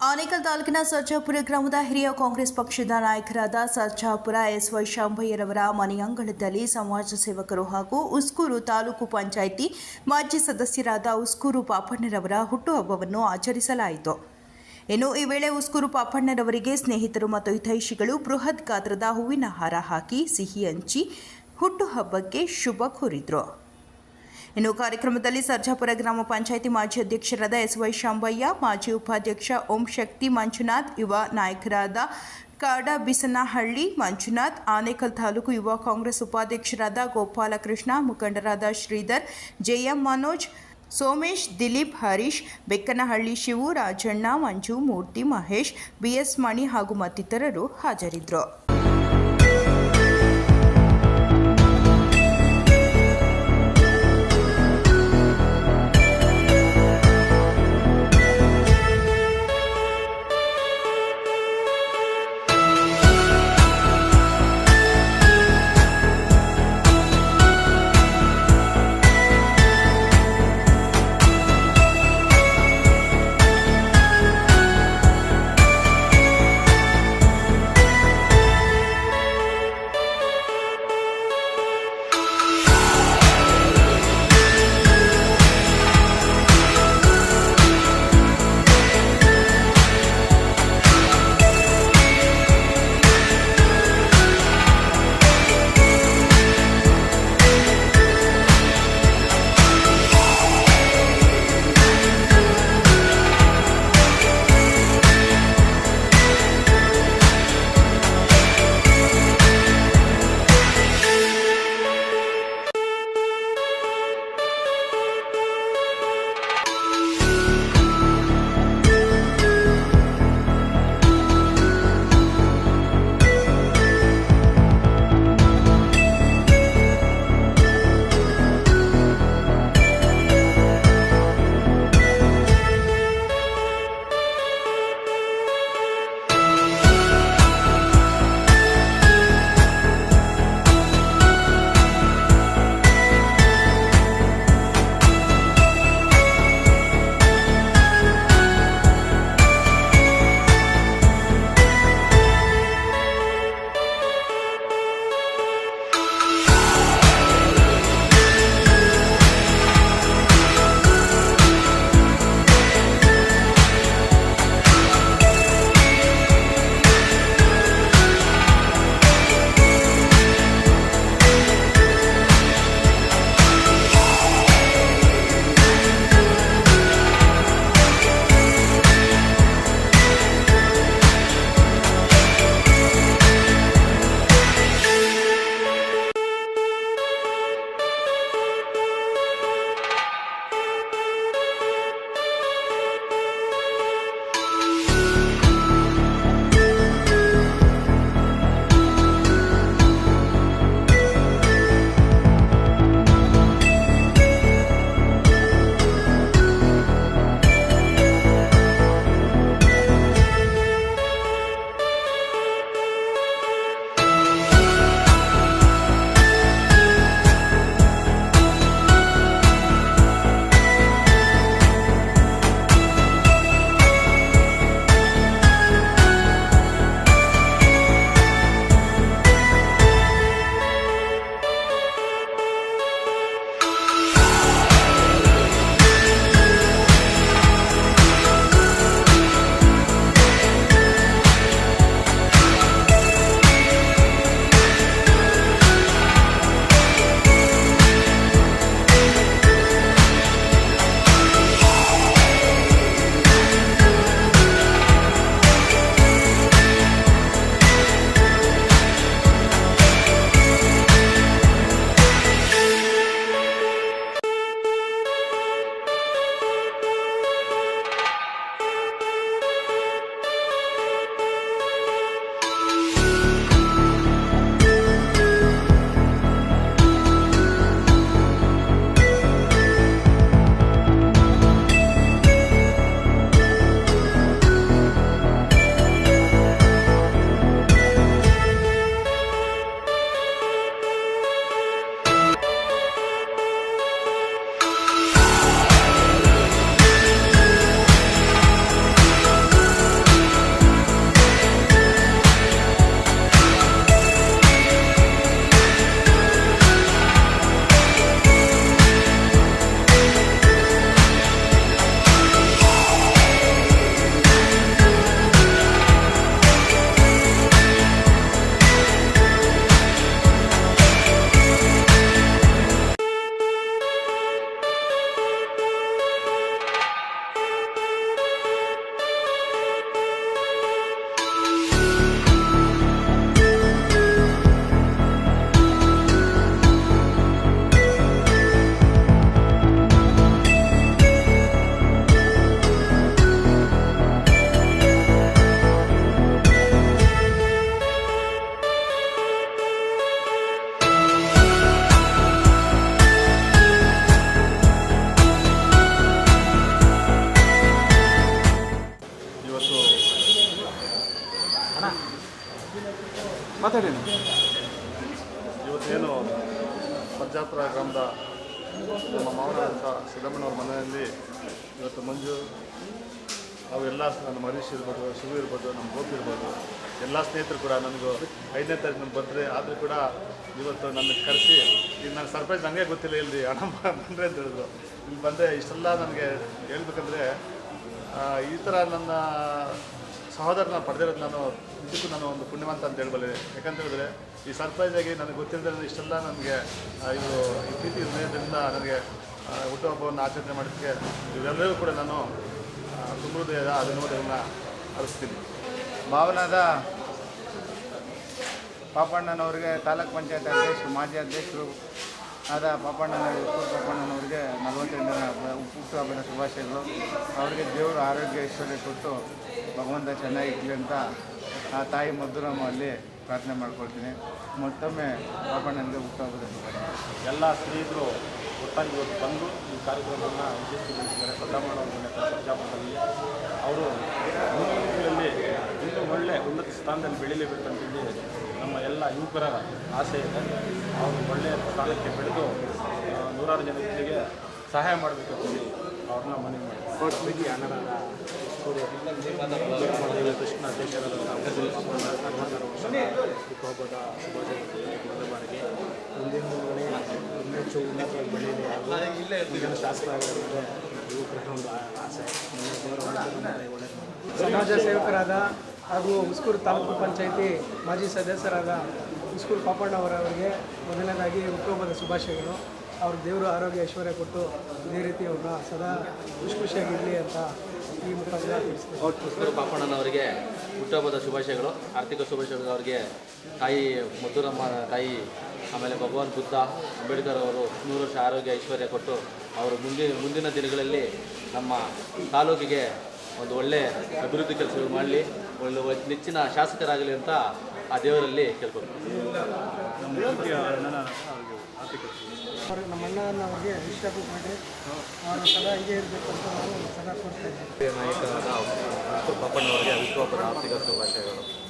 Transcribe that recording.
ಆನೇಕಲ್ ತಾಲೂಕಿನ ಸರ್ಜಾಪುರ ಗ್ರಾಮದ ಹಿರಿಯ ಕಾಂಗ್ರೆಸ್ ಪಕ್ಷದ ನಾಯಕರಾದ ಸರ್ಜಾಪುರ ಎಸ್ವೈ ಶಾಂಭಯ್ಯರವರ ಮನೆಯಂಗಳದಲ್ಲಿ ಸಮಾಜ ಸೇವಕರು ಹಾಗೂ ಉಸ್ಕೂರು ತಾಲೂಕು ಪಂಚಾಯಿತಿ ಮಾಜಿ ಸದಸ್ಯರಾದ ಉಸ್ಕೂರು ಪಾಪಣ್ಣರವರ ಹುಟ್ಟುಹಬ್ಬವನ್ನು ಆಚರಿಸಲಾಯಿತು. ಇನ್ನು ಈ ವೇಳೆ ಉಸ್ಕೂರು ಪಾಪಣ್ಣರವರಿಗೆ ಸ್ನೇಹಿತರು ಮತ್ತು ಹಿತೈಷಿಗಳು ಬೃಹತ್ ಗಾತ್ರದ ಹೂವಿನ ಹಾರ ಹಾಕಿ ಸಿಹಿ ಹಂಚಿ ಹುಟ್ಟುಹಬ್ಬಕ್ಕೆ ಶುಭ ಕೋರಿದರು. ಇನ್ನು ಕಾರ್ಯಕ್ರಮದಲ್ಲಿ ಸರ್ಜಾಪುರ ಗ್ರಾಮ ಪಂಚಾಯಿತಿ ಮಾಜಿ ಅಧ್ಯಕ್ಷರಾದ ಎಸ್ವೈ ಶಾಂಭಯ್ಯ, ಮಾಜಿ ಉಪಾಧ್ಯಕ್ಷ ಓಂ ಶಕ್ತಿ ಮಂಜುನಾಥ್, ಯುವ ನಾಯಕರಾದ ಕಾಡಬಿಸನಹಳ್ಳಿ ಮಂಜುನಾಥ್, ಆನೇಕಲ್ ತಾಲೂಕು ಯುವ ಕಾಂಗ್ರೆಸ್ ಉಪಾಧ್ಯಕ್ಷರಾದ ಗೋಪಾಲಕೃಷ್ಣ, ಮುಖಂಡರಾದ ಶ್ರೀಧರ್, ಜೆಎಂ ಮನೋಜ್, ಸೋಮೇಶ್, ದಿಲೀಪ್, ಹರೀಶ್, ಬೆಕ್ಕನಹಳ್ಳಿ ಶಿವು, ರಾಜಣ್ಣ, ಮಂಜು, ಮೂರ್ತಿ, ಮಹೇಶ್, ಬಿಎಸ್ ಮಣಿ ಹಾಗೂ ಮತ್ತಿತರರು ಹಾಜರಿದ್ದರು. ಮಾತಾಡಿ. ಇವತ್ತೇನು ಪಂಚಾಪುರ ಗ್ರಾಮದ ನಮ್ಮ ಮಾವನಂತ ಸಿದ್ದಮ್ಮನವ್ರ ಮನೆಯಲ್ಲಿ ಇವತ್ತು ಮಂಜು ಅವೆಲ್ಲ ನನ್ನ ಮರೀಶ್ ಇರ್ಬೋದು, ಶಿವ ಇರ್ಬೋದು, ನಮ್ಮ ಗೋಪಿ ಇರ್ಬೋದು, ಎಲ್ಲ ಸ್ನೇಹಿತರು ಕೂಡ ನನಗೂ 5ನೇ ತಾರೀಕು ನಮ್ಗೆ ಬಂದರೆ ಆದರೂ ಕೂಡ ಇವತ್ತು ನನ್ನ ಕರೆಸಿ ಈಗ ನನ್ನ ಸರ್ಪ್ರೈಸ್ ನನಗೆ ಗೊತ್ತಿಲ್ಲ ಇಲ್ಲಿ ಹಣ ಬಂದರೆ ಅಂತ ಹೇಳಿದ್ರು. ಇಲ್ಲಿ ಬಂದರೆ ಇಷ್ಟೆಲ್ಲ ನನಗೆ ಹೇಳ್ಬೇಕಂದ್ರೆ ಈ ಥರ ನನ್ನ ಸಹೋದರನ ಪಡೆದಿರೋದು ನಾನು ಇದಕ್ಕೂ ನಾನು ಒಂದು ಪುಣ್ಯವಂತ ಅಂತ ಹೇಳ್ಬಲ್ಲೆ. ಯಾಕಂತ ಹೇಳಿದ್ರೆ ಈ ಸರ್ಪ್ರೈಸಾಗಿ ನನಗೆ ಗೊತ್ತಿಲ್ಲದೆ ಇಷ್ಟೆಲ್ಲ ನನಗೆ ಇವರು ಈ ಪ್ರೀತಿ ಹೃದಯದಿಂದ ನನಗೆ ಹುಟ್ಟುಹಬ್ಬವನ್ನು ಆಚರಣೆ ಮಾಡೋದಕ್ಕೆ ಇವರೆಲ್ಲರೂ ಕೂಡ ನಾನು ತುಂಬ ಹೃದಯದ ಧನ್ಯವಾದಗಳನ್ನು ಅರ್ಪಿಸ್ತೀನಿ. ಭಾವನಾದ ಪಾಪಣ್ಣನವ್ರಿಗೆ ತಾಲೂಕ್ ಪಂಚಾಯತ್ ಅಧ್ಯಕ್ಷರು, ಮಾಜಿ ಅಧ್ಯಕ್ಷರು ಆದ ಪಾಪಣ್ಣನವರಿಗೆ 48ನೇ ಹುಟ್ಟುಹಬ್ಬದ ಶುಭಾಶಯಗಳು. ಅವರಿಗೆ ದೇವರು ಆರೋಗ್ಯ ಐಶ್ವರ್ಯ ಕೊಟ್ಟು ಭಗವಂತ ಚೆನ್ನಾಗಿ ಇರಲಿ ಅಂತ ಆ ತಾಯಿ ಮಧುರಮ್ಮ ಅಲ್ಲಿ ಪ್ರಾರ್ಥನೆ ಮಾಡ್ಕೊಳ್ತೀನಿ. ಮತ್ತೊಮ್ಮೆ ಪಾಪಣ್ಣನಿಗೆ ಹುಟ್ಟುಹಬ್ಬದ ಶುಭಾಶಯ. ಎಲ್ಲ ಸ್ನೇಹಿತರು ಒಟ್ಟಾಗಿ ಇವತ್ತು ಬಂದು ಈ ಕಾರ್ಯಕ್ರಮವನ್ನು ಯಶಸ್ವಿಗೊಳಿಸಿದ್ದಾರೆ. ಪದ್ಮಣ್ಣವ್ರ ಮನೆ ಪಂಚಾಪುರದಲ್ಲಿ ಅವರು ಮುಂದಿನ ದಿನಗಳಲ್ಲಿ ಇನ್ನೂ ಒಳ್ಳೆಯ ಉನ್ನತ ಸ್ಥಾನದಲ್ಲಿ ಬೆಳೀಲೇಬೇಕಂತೇಳಿ ನಮ್ಮ ಎಲ್ಲ ಯುವಕರ ಆಸೆ ಇದೆ. ಅವರು ಒಳ್ಳೆಯ ಸ್ಥಾನಕ್ಕೆ ಬೆಳೆದು ನೂರಾರು ಜನರಿಗೆ ಸಹಾಯ ಮಾಡಬೇಕಂತೇಳಿ ಅವ್ರನ್ನ ಮನವಿ ಮಾಡ್ತೀವಿ. ಅಣ್ಣನಾದ ಕೃಷ್ಣ ಅಧ್ಯಕ್ಷರಾದ ಹುಟ್ಟುಹಬ್ಬದ ಶುಭಾಶಯಗಳು. ಬಾರಿಗೆ ಮುಂದಿನ ಇನ್ನೆಚ್ಚು ಉನ್ನತವಾಗಿ ಬೆಳೆಯಲಿ ಹಾಗೂ ಮುಂದಿನ ಶಾಸಕ ಆಗಿರೋದ್ರೆ ಯುವಕರ ಒಂದು ಆಸೆ. ಸಮಾಜ ಸೇವಕರಾದ ಹಾಗೂ ಉಸ್ಕೂರು ತಾಲೂಕು ಪಂಚಾಯಿತಿ ಮಾಜಿ ಸದಸ್ಯರಾದ ಉಸ್ಕೂರು ಪಾಪಣ್ಣವರವರಿಗೆ ಮೊದಲನೇದಾಗಿ ಹುಟ್ಟುಹಬ್ಬದ ಶುಭಾಶಯಗಳು. ಅವ್ರ ದೇವರು ಆರೋಗ್ಯ ಐಶ್ವರ್ಯ ಕೊಟ್ಟು ಇದೇ ರೀತಿ ಅವ್ರನ್ನ ಸದಾ ಖುಷಿಯಾಗಿರಲಿ ಅಂತ ಈ ಮುಖಾಂತರ ತಿಳಿಸ್ತೀನಿ. ಉಸ್ಕೂರು ಪಾಪಣ್ಣನವರಿಗೆ ಹುಟ್ಟುಹಬ್ಬದ ಶುಭಾಶಯಗಳು, ಆರ್ಥಿಕ ಶುಭಾಶಯಗಳು. ಅವರಿಗೆ ತಾಯಿ ಮಧುರಮ್ಮ ತಾಯಿ, ಆಮೇಲೆ ಭಗವಾನ್ ಬುದ್ಧ ಅಂಬೇಡ್ಕರ್ ಅವರು 100 ವರ್ಷ ಆರೋಗ್ಯ ಐಶ್ವರ್ಯ ಕೊಟ್ಟು ಅವರು ಮುಂದಿನ ದಿನಗಳಲ್ಲಿ ನಮ್ಮ ತಾಲೂಕಿಗೆ ಒಂದು ಒಳ್ಳೆಯ ಅಭಿವೃದ್ಧಿ ಕೆಲಸಗಳು ಮಾಡಲಿ, ಒಳ್ಳೆ ನೆಚ್ಚಿನ ಶಾಸಕರಾಗಲಿ ಅಂತ ಆ ದೇವರಲ್ಲಿ ಕೇಳ್ಕೊಳ್ತೀವಿ. ಅವ್ರಿಗೆ ನಮ್ಮ ಅಣ್ಣನವ್ರಿಗೆ ಇಷ್ಟಪಟ್ಟು ಮಾಡಿ ಅವರು ಸದಾ ಹೀಗೆ ಇರಬೇಕು ಅಂತ ನಾವು ಸದಾ ಕೋರ್ತಾ ಇದ್ದೀವಿ. ನಾಯಕರಾದ ಉಸ್ಕೂರು ಪಾಪಣ್ಣವರಿಗೆ ಹುಟ್ಟುಹಬ್ಬದ ಆರ್ಥಿಕ ಶುಭಾಶಯಗಳು.